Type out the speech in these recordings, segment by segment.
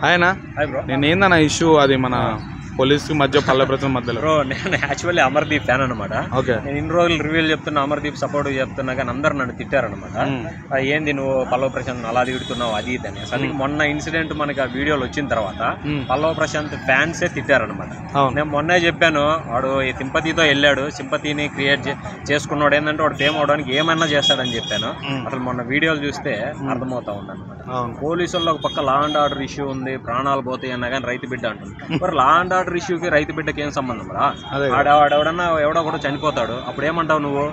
ఆయన నేను ఏందన్న ఇష్యూ అది మన పోలీస్ మధ్య పల్లె ప్రజల మధ్యలో బ్రో నేను యాక్చువల్లీ అమర్దీప్ ఫ్యాన్ అనమాట. నేను ఇన్ని రోజులు రివ్యూలు చెప్తున్నా, అమర్దీప్ సపోర్ట్ చెప్తున్నా, కానీ అందరు నన్ను తిట్టారనమాట. ఏంది నువ్వు పల్లవ ప్రశాంత్ అలా తిడుతున్నావు అది ఇది అని. అసలు మొన్న ఇన్సిడెంట్ మనకి ఆ వీడియోలు వచ్చిన తర్వాత పల్లవ ప్రశాంత్ ఫ్యాన్సే తిట్టారనమాట. నేను మొన్నే చెప్పాను, వాడు సింపతితో వెళ్ళాడు, సింపతిని క్రియేట్ చేసుకున్నాడు. ఏంటంటే వాడు ఫేమ్ అవడానికి ఏమన్నా చేస్తాడని చెప్పాను. అసలు మొన్న వీడియోలు చూస్తే అర్థమవుతా ఉందన్నమాట. పోలీసుల్లో ఒక పక్క లా అండ్ ఆర్డర్ ఇష్యూ ఉంది, ప్రాణాలు పోతాయి అన్నా కానీ రైతు బిడ్డ అంటుంది. మరి లా అండ్ ఆర్డర్ ఇష్యూకి రైతు బిడ్డకి ఏం సంబంధం రా? ఎవడన్నా ఎవడో కూడా చనిపోతాడు, అప్పుడు ఏమంటావు నువ్వు?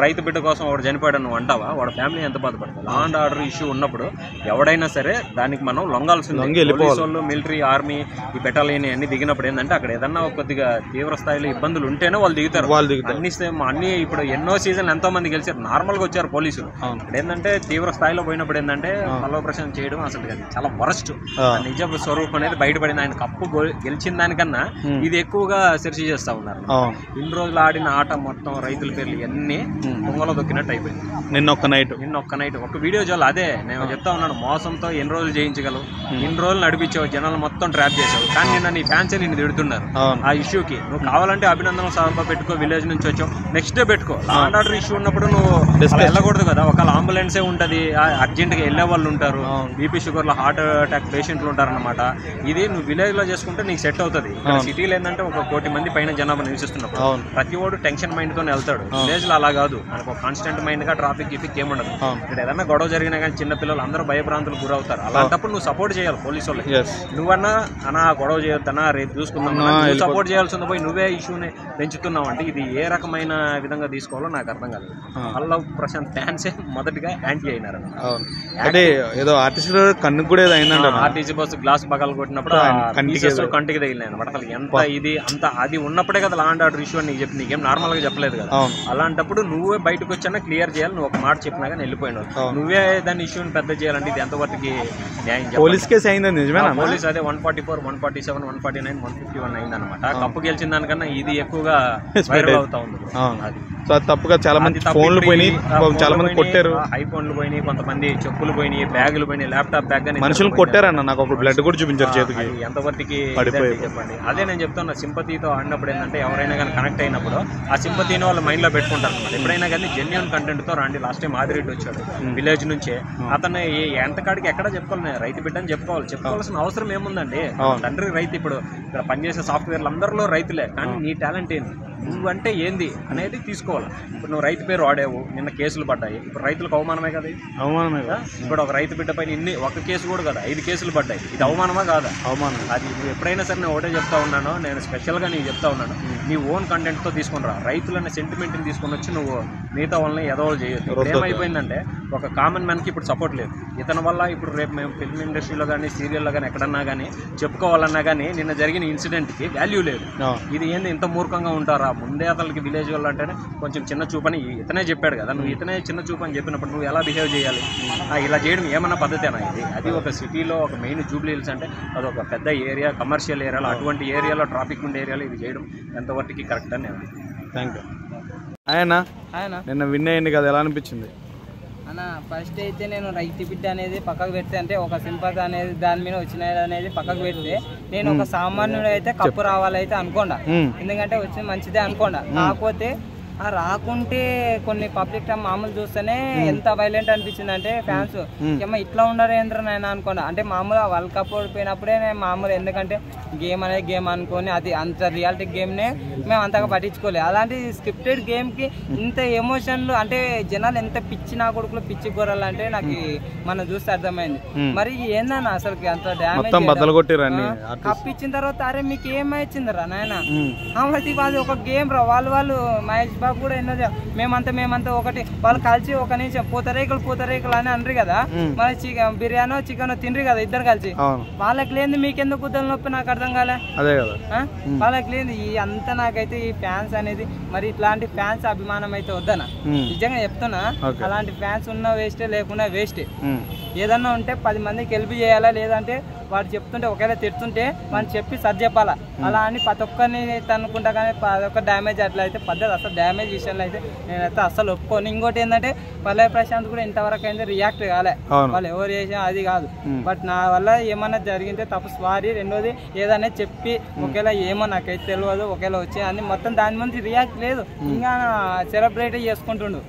రైతు బిడ్డ కోసం వాడు చనిపోయాడు నువ్వు అంటావా? వాడు ఫ్యామిలీ ఎంత బాధపడతావు? లా అండ్ ఆర్డర్ ఇష్యూ ఉన్నప్పుడు ఎవడైనా సరే దానికి మనం లొంగాల్సింది. పోలీసు వాళ్ళు, మిలిటరీ, ఆర్మీ, ఈ బెటాలియన్ అన్ని దిగినప్పుడు ఏంటంటే అక్కడ ఏదన్నా కొద్దిగా తీవ్ర స్థాయిలో ఇబ్బందులు ఉంటేనే వాళ్ళు దిగుతారు. అన్ని ఇప్పుడు ఎన్నో సీజన్లు ఎంతో మంది గెలిచారు, నార్మల్ గా వచ్చారు పోలీసులు. ఇప్పుడు ఏంటంటే తీవ్ర స్థాయిలో పోయినప్పుడు ఏంటంటే పల్లవ ప్రశాంత్ చేయడం అసలు చాలా వరస్ట్. నిజ స్వరూపం అనేది బయటపడింది. ఆయన కప్పు గెలిచిన దానికన్నా ఇది ఎక్కువగా సెర్చ్ చేస్తా ఉన్నారు. ఇన్ని రోజులు ఆడిన ఆట మొత్తం రైతుల పేర్లు ఇవన్నీ పొంగలో దొక్కినట్టు అయిపోయింది. నిన్న ఒక్క నైట్ ఒక వీడియో చాలు. అదే నేను చెప్తా ఉన్నాను, మోసంతో ఎన్ని రోజులు జయించగలవు, ఎన్ని రోజులు నడిపించావు, జనాలు మొత్తం ట్రాప్ చేసావు. కానీ నిన్న నీ ఫ్యాన్స్ నిన్ను తిడుతున్నారు ఆ ఇష్యూకి. నువ్వు కావాలంటే అభినందన సభ పెట్టుకో, విలేజ్ నుంచి వచ్చావు, నెక్స్ట్ డే పెట్టుకో. లా అండ్ ఆర్డర్ ఇష్యూ ఉన్నప్పుడు నువ్వు వెళ్ళకూడదు కదా. ఒకవేళ అంబులెన్సే ఉంటుంది, అర్జెంట్ గా వెళ్ళే వాళ్ళు ఉంటారు, బీపీ షుగర్ లో హార్ట్ అటాక్ పేషెంట్లు ఉంటారన్నమాట. ఇది నువ్వు విలేజ్ లో చేసుకుంటే నీకు సెట్ అవుతుంది. సిటీలో ఏంటంటే 1 కోటి మంది పైన జనాభా నివసిస్తున్నప్పుడు ప్రతి వాడు టెన్షన్ మైండ్ తోనే వెళ్తాడు. విలేజ్ లో అలా కాదు, మనకు కాన్స్టెంట్ మైండ్ గా ట్రాఫిక్ గిఫిక్ ఏముండదు. ఇక్కడ ఏదన్నా గొడవ జరిగినా కానీ చిన్న పిల్లలు అందరూ భయభ్రాంతులకు గురవుతారు. అలాంటప్పుడు నువ్వు సపోర్ట్ చేయాలి పోలీసు వాళ్ళకి. నువ్వన్నా అన్నా గొడవ చేయొద్దన్నా, రేపు చూసుకుందాం, సపోర్ట్ చేయాల్సింది పోయి నువ్వే ఇష్యూని పెంచుతున్నావు అంటే ఇది ఏ రకమైన విధంగా తీసుకోవాలో నాకు అర్థం కాలేదు. పల్లవ ప్రశాంత్ ఫ్యాన్సే మొదటిగా యాంటీ అయినారు. ఏదో ఆర్టీసీ కన్నుకు కూడా ఆర్టీసీ బస్సు గ్లాస్ పగలు కొట్టినప్పుడు కంటికి తగిలినాయి అనమాట. అసలు ఎంత ఇది అంత అది ఉన్నప్పుడే కదా లా అండ్ ఆర్డర్ ఇష్యూ అని చెప్పి నీకేం నార్మల్ గా చెప్పలేదు కదా. అలాంటప్పుడు నువ్వే బయటకు వచ్చానా క్లియర్ చేయాలి. నువ్వు ఒక మాట చెప్పినా కానీ వెళ్ళిపోయినావు. నువ్వే దాని ఇష్యూని పెద్ద చేయాలంటే ఇది ఎంతవరకు న్యాయం? పోలీస్ కేసు అయింది నిజమేనా? పోలీస్ అదే 144, 147, 149, 151 అయిందనమాట. కప్పు గెలిచిన దానికన్నా ఇది ఎక్కువగా వైరల్ అవుతా ఉంది. అది తప్పుగా చాలా మంది ఫోన్లు పోయినాయి, చాలా మంది కొట్టారు, ఐఫోన్లు పోయినాయి, కొంతమంది చెప్పులు పోయినాయి, బ్యాగులు పోయినాయి, ల్యాప్టాప్ బ్యాగ్ అని మనుషులు కొట్టారన్న. నాకు ఒక బ్లడ్ కూడా చూపించారు చేతికి. ఎంతవరకు చెప్పండి. అదే నేను చెప్తున్నా, సింపతితో ఆడినప్పుడు ఏంటంటే ఎవరైనా కానీ కనెక్ట్ అయినప్పుడు ఆ సింపతిని వాళ్ళు మైండ్ లో పెట్టుకుంటారు అనమాట. ఎప్పుడైనా కానీ జెన్యూన్ కంటెంట్ తో రండి. లాస్ట్ టైం ఆదిరెడ్డి వచ్చాడు విలేజ్ నుంచే. అతను ఎంతకాడికి ఎక్కడ చెప్పుకోవాలి, రైతు బిడ్డని చెప్పుకోవాల్సిన అవసరం ఏముందండి? తండ్రి రైతు. ఇప్పుడు ఇక్కడ పనిచేసే సాఫ్ట్వేర్లు అందరిలో రైతులే, కానీ నీ టాలెంట్ ఏంది, నువ్వంటే ఏంది అనేది తీసుకోవాలి. ఇప్పుడు నువ్వు రైతు పేరు వాడేవు, నిన్న కేసులు పడ్డాయి. ఇప్పుడు రైతులకు అవమానమే కదా, అవమానమే కదా. ఇప్పుడు ఒక రైతు బిడ్డ పైన ఒక కేసు కూడా కదా, 5 కేసులు పడ్డాయి. ఇది అవమానమా కాదా? అవమానం. అది నువ్వు ఎప్పుడైనా సరే నేను ఒకటే చెప్తా ఉన్నాను, నేను స్పెషల్గా నీకు చెప్తా ఉన్నాను, నీ ఓన్ కంటెంట్తో తీసుకుని రా. రైతులన్న సెంటిమెంట్ని తీసుకొని వచ్చి నువ్వు మిగతా వాళ్ళని ఎదవలు చేయొద్దు. ఏమైపోయిందంటే ఒక కామన్ మ్యాన్కి ఇప్పుడు సపోర్ట్ లేదు. ఇతని వల్ల ఇప్పుడు రేపు మేము ఫిల్మ్ ఇండస్ట్రీలో కానీ సీరియల్లో కానీ ఎక్కడన్నా కానీ చెప్పుకోవాలన్నా కానీ నిన్న జరిగిన ఇన్సిడెంట్కి వాల్యూ లేదు. ఇది ఏంది ఇంత మూర్ఖంగా ఉంటారా? ముందే అతనికి విలేజ్ వాళ్ళు అంటేనే కొంచెం చిన్న చూపని ఇతనే చెప్పాడు కదా. నువ్వు ఇతనే చిన్న చూపు అని చెప్పినప్పుడు నువ్వు ఎలా బిహేవ్ చేయాలి? ఇలా చేయడం ఏమన్నా పద్ధతేనా ఇది? అది ఒక సిటీలో ఒక మెయిన్ జూబ్లీ హిల్స్ అంటే అదొక పెద్ద ఏరియా, కమర్షియల్ ఏరియాలో, అటువంటి ఏరియాలో ట్రాఫిక్ ఉండే ఏరియాలో ఇది చేయడం ఎంతవరకు కరెక్ట్ అని నేను. Thank you. ఆయన నిన్న విన్ అయ్యింది కదా, ఎలా అనిపించింది అన్న? ఫస్ట్ అయితే నేను రైతు బిడ్డ అనేది పక్కకు పెడితే, అంటే ఒక సింపతి అనేది దాని మీద వచ్చినది అనేది పక్కకు పెడితే, నేను ఒక సామాన్యుడు అయితే కప్పు రావాలైతే అనుకోండా. ఎందుకంటే వచ్చింది మంచిదే అనుకోండా. కాకపోతే రాకుంటే కొన్ని పబ్లిక్ మామూలు చూస్తేనే ఎంత వైలెంట్ అనిపించింది అంటే ఫ్యాన్స్ ఏమో ఇట్లా ఉండరు ఏంద్ర నాయన అనుకోండి. అంటే మామూలుగా వరల్డ్ కప్ ఓడిపోయినప్పుడే మామూలు, ఎందుకంటే గేమ్ అనేది గేమ్ అనుకొని అది అంత రియాలిటీ గేమ్నే మేము అంతగా పట్టించుకోలేదు. అలాంటి స్క్రిప్టెడ్ గేమ్కి ఇంత ఎమోషన్లు అంటే జనాలు ఎంత పిచ్చి నా కొడుకులు పిచ్చి గొర్రెలు అంటే నాకు మనం చూస్తే అర్థమైంది. మరి ఏందన్నా అసలు అంత డ్యామేజ్ కప్ ఇచ్చిన తర్వాత అరే మీకు ఏమైచ్చిందిరా నాయన? అది ఒక గేమ్ రా. వాళ్ళు మహేష్ బాబు కూడా ఎన్నో మేమంతా ఒకటి వాళ్ళు కలిసి ఒక నిమిషం పూతరేకులు అని అనరు కదా, మరి బిర్యానో చికెన్ తినరు కదా ఇద్దరు కలిసి. వాళ్ళకి లేని మీకెందుకు గుద్దలు నొప్పి నాకు అర్థం కాలే. వాళ్ళకి లేని అంతా నాకైతే ఈ ఫ్యాన్స్ అనేది మరి ఇట్లాంటి ఫ్యాన్స్ అభిమానం అయితే వద్దనా, నిజంగా చెప్తున్నా. అలాంటి ఫ్యాన్స్ ఉన్న వేస్టే, లేకుండా వేస్టే. ఏదన్నా ఉంటే 10 మందికి హెల్ప్ చేయాలా, లేదంటే వాడు చెప్తుంటే ఒకవేళ తిడుతుంటే మనం చెప్పి సరి చెప్పాలా. అలా అని ప్రతి ఒక్కరిని తనుకుంటా కానీ ప్రతి ఒక్క డ్యామేజ్ అట్లా అయితే పద్ధతి అసలు డ్యామేజ్ విషయంలో అయితే నేనైతే అసలు ఒప్పుకోను. ఇంకోటి ఏంటంటే పల్లవి ప్రశాంత్ కూడా ఇంతవరకు అయితే రియాక్ట్ కాలే, వాళ్ళు ఎవరు చేసినా అది కాదు. బట్ నా వల్ల ఏమన్నా జరిగితే తప్పు సారీ. రెండోది ఏదైనా చెప్పి ఒకవేళ ఏమో నాకైతే తెలియదు ఒకవేళ వచ్చే అని మొత్తం దాని మంది రియాక్ట్ లేదు, ఇంకా సెలబ్రేట్ చేసుకుంటుండు.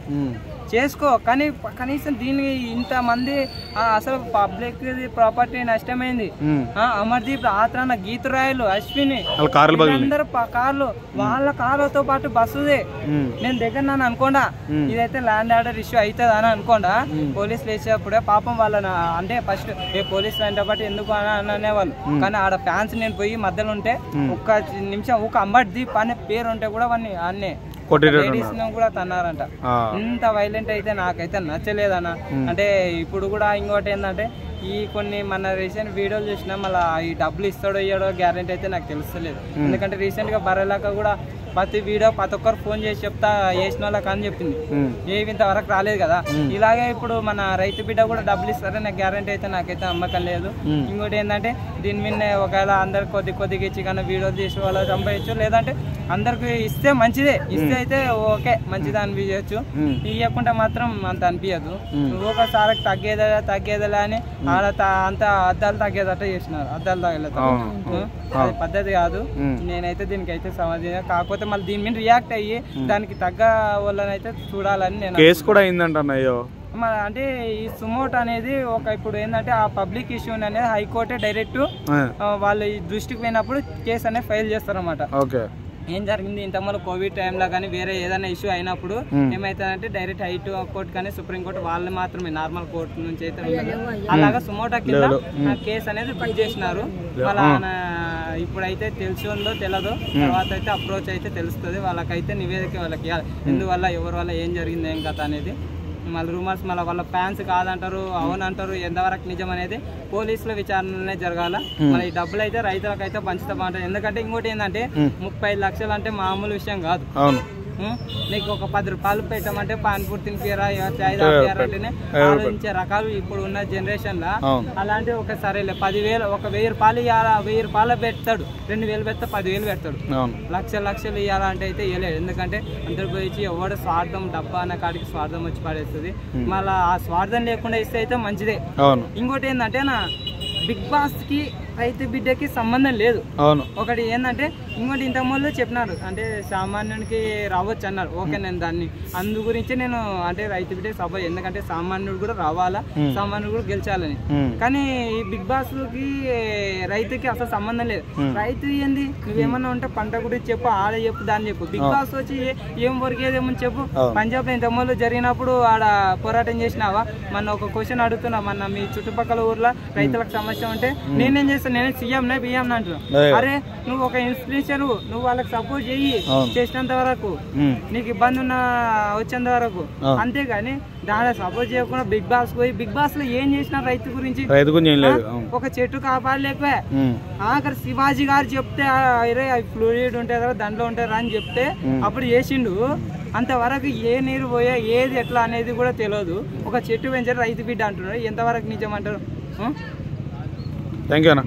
చేసుకో కానీ కనీసం దీనికి ఇంతమంది అసలు పబ్లిక్ ప్రాపర్టీ నష్టమైంది. అమర్దీప్, ఆత్రాన, గీతురాయలు, అశ్విని అందరు కార్లు, వాళ్ళ కార్లతో పాటు బస్సుదే. నేను దగ్గర నన్ను అనుకోండా ఇదైతే ల్యాండ్ ఆర్డర్ ఇష్యూ అవుతుంది అని అనుకోండా పోలీసులు వేసేటప్పుడే పాపం వాళ్ళ అంటే ఫస్ట్ పోలీసులు అంటే పాటు ఎందుకు అని అనేవాళ్ళు. కానీ ఆడ ఫ్యాన్స్ నేను పోయి మధ్యలో ఉంటే ఒక్క నిమిషం ఒక అమర్దీప్ అనే పేరు ఉంటే కూడా వాడిని అన్నే లేడీస్ కూడా తన్నారంట. ఇంత వైలెంట్ అయితే నాకైతే నచ్చలేదన్న. అంటే ఇప్పుడు కూడా ఇంకోటి ఏంటంటే ఈ కొన్ని మన రీసెంట్ వీడియోలు చూసినా మళ్ళీ ఈ డబ్బులు ఇస్తాడో ఇయ్యాడో గ్యారెంటీ అయితే నాకు తెలుస్తలేదు. ఎందుకంటే రీసెంట్ గా బర్రెలాక కూడా ప్రతి వీడియో ప్రతి ఒక్కరు ఫోన్ చేసి చెప్తా వేసిన వాళ్ళకి అని చెప్పింది, ఏమి ఇంతవరకు రాలేదు కదా. ఇలాగే ఇప్పుడు మన రైతు బిడ్డ కూడా డబ్బులు ఇస్తారని నాకు గ్యారెంటీ అయితే నాకైతే నమ్మకం లేదు. ఇంకోటి ఏంటంటే దీని మీద ఒకవేళ అందరు కొద్దిగా ఇచ్చి కానీ వీడియోలు చేసి వాళ్ళు సంపాదించు, లేదంటే అందరికి ఇస్తే మంచిదే, ఇస్తే అయితే ఓకే మంచిదే అనిపించచ్చు, ఇవ్వకుండా మాత్రం అంత అనిపించదు. ఒకసారి తగ్గేదలే అని ఆడ అంత అద్దాలు తగ్గేదట చేసినారు, అద్దాలు తగ్గలేదు, అది పద్ధతి కాదు. నేనైతే దీనికి అయితే సమాధానం కాకపోతే మళ్ళీ దీని మీద రియాక్ట్ అయ్యి దానికి తగ్గ వాళ్ళనైతే చూడాలని నేను. కేసు కూడా అయిందంట అంటే ఈ సుమోట్ అనేది ఒక ఇప్పుడు ఏంటంటే ఆ పబ్లిక్ ఇష్యూ అనేది హైకోర్టే డైరెక్ట్ వాళ్ళ దృష్టికి పోయినప్పుడు కేసు అనేది ఫైల్ చేస్తారన్నమాట. ఏం జరిగింది ఇంతకుముందు కోవిడ్ టైంలో కానీ వేరే ఏదైనా ఇష్యూ అయినప్పుడు ఏమైతుందంటే డైరెక్ట్ హై కోర్టు కానీ సుప్రీంకోర్టు వాళ్ళు మాత్రమే నార్మల్ కోర్టు నుంచి అయితే అలాగా సుమోటా కింద కేసు అనేది బుక్ చేసినారు. వాళ్ళ ఇప్పుడైతే తెలిసిందో తెలియదు, తర్వాత అయితే అప్రోచ్ అయితే తెలుస్తుంది. వాళ్ళకైతే నివేదిక వాళ్ళకి ఎందువల్ల ఎవరి వల్ల ఏం జరిగింది ఏం కథ అనేది మళ్ళీ రూమర్స్ మళ్ళీ వాళ్ళ ఫ్యాన్స్ కాదంటారు అవునంటారు, ఎంతవరకు నిజం అనేది పోలీసుల విచారణనే జరగాల. మళ్ళీ ఈ డబ్బులు అయితే రైతులకు అయితే పంచుతామంటారు. ఎందుకంటే ఇంకోటి ఏంటంటే 35 లక్షలు అంటే మామూలు విషయం కాదు. నీకు ఒక 10 రూపాయలు పెట్టమంటే పాన్పూర్ తినిపియరా 5 అంటేనే ఆలోచించే రకాలు ఇప్పుడు ఉన్న జనరేషన్ లా. అలాంటి ఒక సరేలే 10,000 ఒక 1000 రూపాయలు ఇవ్వాలా, 1000 రూపాయలు పెడతాడు, 2000 పెడతా 10,000 పెడతాడు, లక్షలు ఇవ్వాలంటే అయితే ఇవ్వలేడు. ఎందుకంటే అందరు పోయి ఎవడు స్వార్థం డబ్బా అన్న కాడికి స్వార్థం వచ్చి పడేస్తుంది. మళ్ళీ ఆ స్వార్థం లేకుండా ఇస్తే అయితే మంచిదే. ఇంకోటి ఏంటంటే నా బిగ్ బాస్ కి రైతు బిడ్డకి సంబంధం లేదు. ఒకటి ఏంటంటే ఇంకోటి ఇంతకుముందు చెప్పినారు అంటే సామాన్యునికి రావచ్చు అన్నారు. ఓకే నేను దాన్ని అందు గురించి నేను అంటే రైతు బిడ్డకి సపోర్ట్, ఎందుకంటే సామాన్యుడు కూడా రావాలా, సామాన్యుడు కూడా గెలిచాలని. కానీ ఈ బిగ్ బాస్ కి రైతుకి అసలు సంబంధం లేదు. రైతు ఏంది నువ్వేమన్నా ఉంటే పంట గురించి చెప్పు, ఆడ చెప్పు, దాన్ని చెప్పు. బిగ్ బాస్ వచ్చి ఏం వరకేదేమని చెప్పు. పంజాబ్ లో ఇంతకుముందు జరిగినప్పుడు ఆడ పోరాటం చేసినావా? మన ఒక క్వశ్చన్ అడుగుతున్నా, మన మీ చుట్టుపక్కల ఊర్లో రైతులకు సమస్య ఉంటే నేనేం చేస్తాను, నేను సీఎం బియ్యం అంటున్నా. అరే నువ్వు ఒక ఇన్ఫ్లుయెన్సర్, నువ్వు వాళ్ళకి సపోర్ట్ చెయ్యి చేసినంత వరకు, నీకు ఇబ్బంది ఉన్న వచ్చేంత వరకు, అంతేగాని దాని సపోర్ట్ చేయకుండా బిగ్ బాస్ పోయి బిగ్ బాస్ లో ఏం చేసినా రైతు గురించి ఒక చెట్టు కాపాడలేకపోయా. ఆఖరి శివాజీ గారు చెప్తే ఫ్లూయిడ్ ఉంటాయి కదా దాంట్లో ఉంటారా అని చెప్తే అప్పుడు చేసిండు. అంతవరకు ఏ నీరు పోయా ఏది ఎట్లా అనేది కూడా తెలియదు. ఒక చెట్టు పెంచారు రైతు బిడ్డ అంటున్నారు, ఎంతవరకు నిజం అంటారు? థ్యాంక్ యూ అన్న.